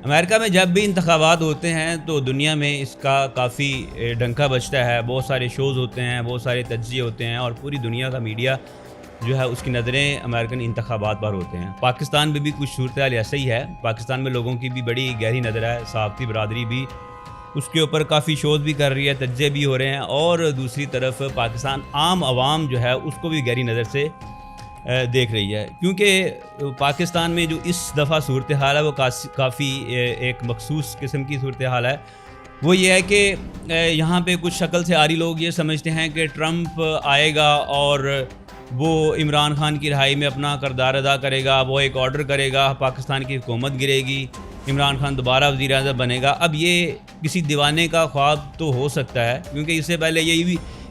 امریکہ میں جب بھی انتخابات ہوتے ہیں تو دنیا میں اس کا کافی ڈنکا بجتا ہے، بہت سارے شوز ہوتے ہیں، بہت سارے تجزیے ہوتے ہیں اور پوری دنیا کا میڈیا جو ہے اس کی نظریں امریکن انتخابات پر ہوتے ہیں۔ پاکستان میں بھی کچھ صورتحال ایسا ہی ہے، پاکستان میں لوگوں کی بھی بڑی گہری نظر ہے، صحافتی برادری بھی اس کے اوپر کافی شوز بھی کر رہی ہے، تجزیے بھی ہو رہے ہیں، اور دوسری طرف پاکستان عام عوام جو ہے اس کو بھی گہری نظر سے دیکھ رہی ہے، کیونکہ پاکستان میں جو اس دفعہ صورتحال ہے وہ کافی ایک مخصوص قسم کی صورتحال ہے۔ وہ یہ ہے کہ یہاں پہ کچھ شکل سے آری لوگ یہ سمجھتے ہیں کہ ٹرمپ آئے گا اور وہ عمران خان کی رہائی میں اپنا کردار ادا کرے گا، وہ ایک آرڈر کرے گا، پاکستان کی حکومت گرے گی، عمران خان دوبارہ وزیر اعظم بنے گا۔ اب یہ کسی دیوانے کا خواب تو ہو سکتا ہے، کیونکہ اس سے پہلے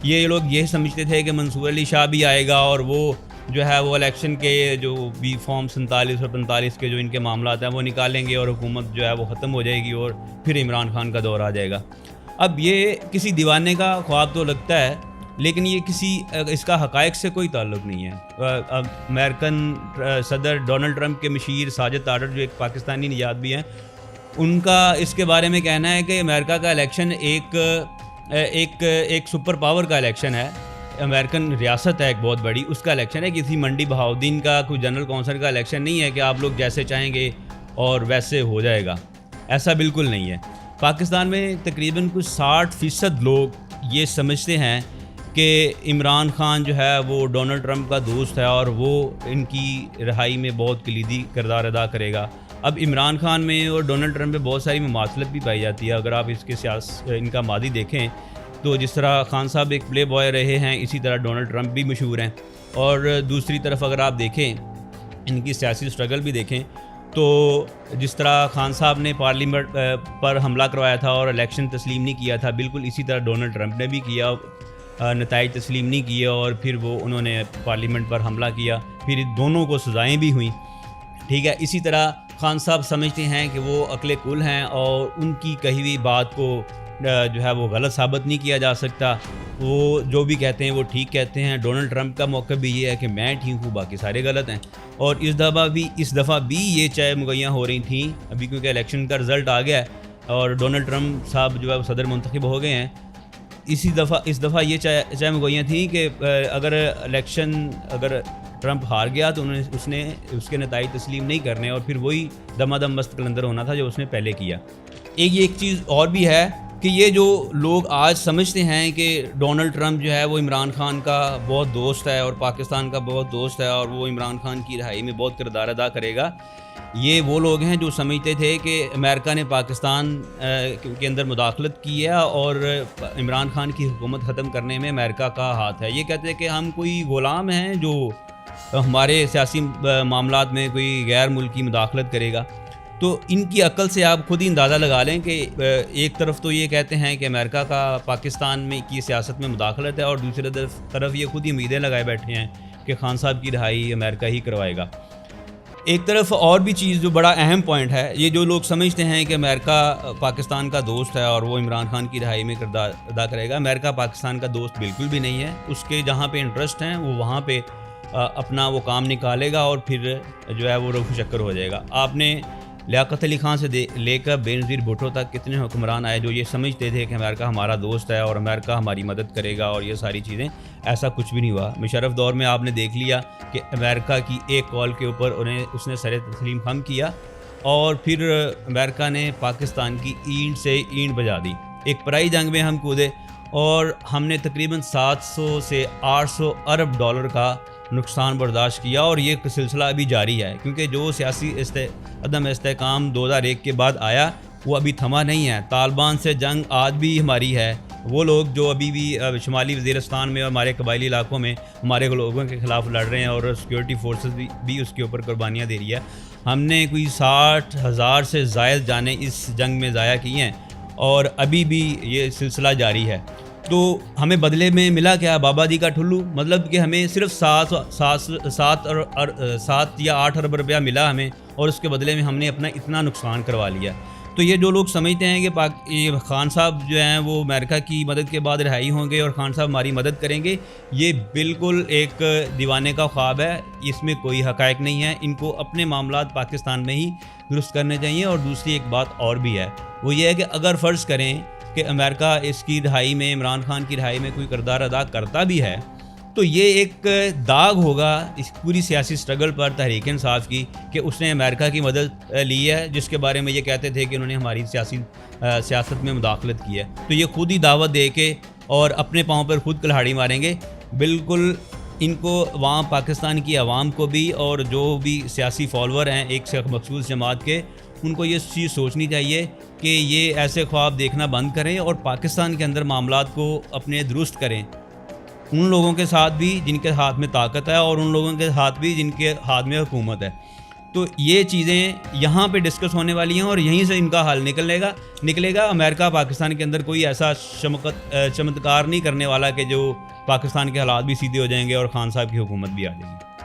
یہ لوگ یہ سمجھتے تھے کہ منصور علی شاہ بھی آئے گا اور وہ جو ہے وہ الیکشن کے جو بھی فارم 47 اور 45 کے جو ان کے معاملات ہیں وہ نکالیں گے اور حکومت جو ہے وہ ختم ہو جائے گی اور پھر عمران خان کا دور آ جائے گا۔ اب یہ کسی دیوانے کا خواب تو لگتا ہے، لیکن یہ اس کا حقائق سے کوئی تعلق نہیں ہے۔ امریکن صدر ڈونلڈ ٹرمپ کے مشیر ساجد طارڑ جو ایک پاکستانی نژاد بھی ہیں، ان کا اس کے بارے میں کہنا ہے کہ امریکہ کا الیکشن ایک سپر پاور کا الیکشن ہے، امریکن ریاست ہے ایک بہت بڑی، اس کا الیکشن ہے، کسی منڈی بہاؤدین کا کوئی جنرل کونسل کا الیکشن نہیں ہے کہ آپ لوگ جیسے چاہیں گے اور ویسے ہو جائے گا، ایسا بالکل نہیں ہے۔ پاکستان میں تقریباً کچھ 60% لوگ یہ سمجھتے ہیں کہ عمران خان جو ہے وہ ڈونلڈ ٹرمپ کا دوست ہے اور وہ ان کی رہائی میں بہت کلیدی کردار ادا کرے گا۔ اب عمران خان میں اور ڈونلڈ ٹرمپ میں بہت ساری مماثلت بھی پائی جاتی ہے، اگر آپ اس کے ان کا ماضی دیکھیں تو جس طرح خان صاحب ایک پلے بوائے رہے ہیں، اسی طرح ڈونلڈ ٹرمپ بھی مشہور ہیں، اور دوسری طرف اگر آپ دیکھیں ان کی سیاسی سٹرگل بھی دیکھیں تو جس طرح خان صاحب نے پارلیمنٹ پر حملہ کروایا تھا اور الیکشن تسلیم نہیں کیا تھا، بالکل اسی طرح ڈونلڈ ٹرمپ نے بھی کیا، نتائج تسلیم نہیں کیے اور پھر انہوں نے پارلیمنٹ پر حملہ کیا، پھر دونوں کو سزائیں بھی ہوئیں، ٹھیک ہے۔ اسی طرح خان صاحب سمجھتے ہیں کہ وہ عقل کل ہیں اور ان کی کہی ہوئی بات کو جو ہے وہ غلط ثابت نہیں کیا جا سکتا، وہ جو بھی کہتے ہیں وہ ٹھیک کہتے ہیں۔ ڈونلڈ ٹرمپ کا موقف بھی یہ ہے کہ میں ٹھیک ہوں، باقی سارے غلط ہیں، اور اس دفعہ بھی یہ چائے مگیاں ہو رہی تھیں ابھی، کیونکہ الیکشن کا رزلٹ آ گیا ہے اور ڈونلڈ ٹرمپ صاحب جو ہے وہ صدر منتخب ہو گئے ہیں۔ اس دفعہ یہ چائے مگوئیاں تھیں کہ اگر ٹرمپ ہار گیا تو اس کے نتائج تسلیم نہیں کرنے اور پھر وہی دمادم مست کلندر ہونا تھا جو اس نے پہلے کیا۔ ایک چیز اور بھی ہے کہ یہ جو لوگ آج سمجھتے ہیں کہ ڈونلڈ ٹرمپ جو ہے وہ عمران خان کا بہت دوست ہے اور پاکستان کا بہت دوست ہے اور وہ عمران خان کی رہائی میں بہت کردار ادا کرے گا، یہ وہ لوگ ہیں جو سمجھتے تھے کہ امریکہ نے پاکستان کے اندر مداخلت کی ہے اور عمران خان کی حکومت ختم کرنے میں امریکہ کا ہاتھ ہے۔ یہ کہتے ہیں کہ ہم کوئی غلام ہیں جو ہمارے سیاسی معاملات میں کوئی غیر ملکی مداخلت کرے گا۔ تو ان کی عقل سے آپ خود ہی اندازہ لگا لیں کہ ایک طرف تو یہ کہتے ہیں کہ امریکہ کا پاکستان میں کی سیاست میں مداخلت ہے اور دوسری طرف یہ خود ہی امیدیں لگائے بیٹھے ہیں کہ خان صاحب کی رہائی امریکہ ہی کروائے گا۔ ایک طرف اور بھی چیز جو بڑا اہم پوائنٹ ہے، یہ جو لوگ سمجھتے ہیں کہ امریکہ پاکستان کا دوست ہے اور وہ عمران خان کی رہائی میں کردار ادا کرے گا، امریکہ پاکستان کا دوست بالکل بھی نہیں ہے۔ اس کے جہاں پہ انٹرسٹ ہیں وہ وہاں پہ اپنا وہ کام نکالے گا اور پھر جو ہے وہ رفو چکر ہو جائے گا۔ آپ نے لیاقت علی خان سے لے کر بینظیر بھٹو تک کتنے حکمران آئے جو یہ سمجھتے تھے کہ امریکہ ہمارا دوست ہے اور امریکہ ہماری مدد کرے گا اور یہ ساری چیزیں، ایسا کچھ بھی نہیں ہوا۔ مشرف دور میں آپ نے دیکھ لیا کہ امریکہ کی ایک کال کے اوپر اس نے سر تسلیم خم کیا اور پھر امریکہ نے پاکستان کی اینٹ سے اینٹ بجا دی، ایک پرائی جنگ میں ہم کودے اور ہم نے تقریباً 700 سے 800 ارب ڈالر کا نقصان برداشت کیا، اور یہ سلسلہ ابھی جاری ہے، کیونکہ جو سیاسی عدم استحکام 2001 کے بعد آیا وہ ابھی تھما نہیں ہے۔ طالبان سے جنگ آج بھی ہماری ہے، وہ لوگ جو ابھی بھی شمالی وزیرستان میں اور ہمارے قبائلی علاقوں میں ہمارے لوگوں کے خلاف لڑ رہے ہیں اور سیکورٹی فورسز بھی اس کے اوپر قربانیاں دے رہی ہے۔ ہم نے کوئی 60,000 سے زائد جانیں اس جنگ میں ضائع کی ہیں اور ابھی بھی یہ سلسلہ جاری ہے۔ تو ہمیں بدلے میں ملا کیا؟ بابا جی کا ٹھلو، مطلب کہ ہمیں صرف 7 یا 8 ارب روپیہ ملا ہمیں، اور اس کے بدلے میں ہم نے اپنا اتنا نقصان کروا لیا۔ تو یہ جو لوگ سمجھتے ہیں کہ یہ خان صاحب جو ہیں وہ امریکہ کی مدد کے بعد رہائی ہوں گے اور خان صاحب ہماری مدد کریں گے، یہ بالکل ایک دیوانے کا خواب ہے، اس میں کوئی حقائق نہیں ہے. ان کو اپنے معاملات پاکستان میں ہی درست کرنے چاہیے. اور دوسری ایک بات اور بھی ہے، وہ یہ ہے کہ اگر فرض کریں کہ امریکہ اس کی رہائی میں، عمران خان کی رہائی میں کوئی کردار ادا کرتا بھی ہے، تو یہ ایک داغ ہوگا اس پوری سیاسی سٹرگل پر تحریک انصاف کی کہ اس نے امریکہ کی مدد لی ہے، جس کے بارے میں یہ کہتے تھے کہ انہوں نے ہماری سیاست میں مداخلت کی ہے. تو یہ خود ہی دعوت دے کے اور اپنے پاؤں پر خود کلہاڑی ماریں گے. بالکل ان کو وہاں پاکستان کی عوام کو بھی اور جو بھی سیاسی فالوور ہیں ایک سے مخصوص جماعت کے، ان کو یہ چیز سوچنی چاہیے کہ یہ ایسے خواب دیکھنا بند کریں اور پاکستان کے اندر معاملات کو اپنے درست کریں، ان لوگوں کے ساتھ بھی جن کے ہاتھ میں طاقت ہے اور ان لوگوں کے ہاتھ بھی جن کے ہاتھ میں حکومت ہے. تو یہ چیزیں یہاں پہ ڈسکس ہونے والی ہیں اور یہیں سے ان کا حل نکلے گا. امریکہ پاکستان کے اندر کوئی ایسا چمتکار نہیں کرنے والا کہ جو پاکستان کے حالات بھی سیدھے ہو جائیں گے اور خان صاحب کی حکومت بھی آ جائے گی.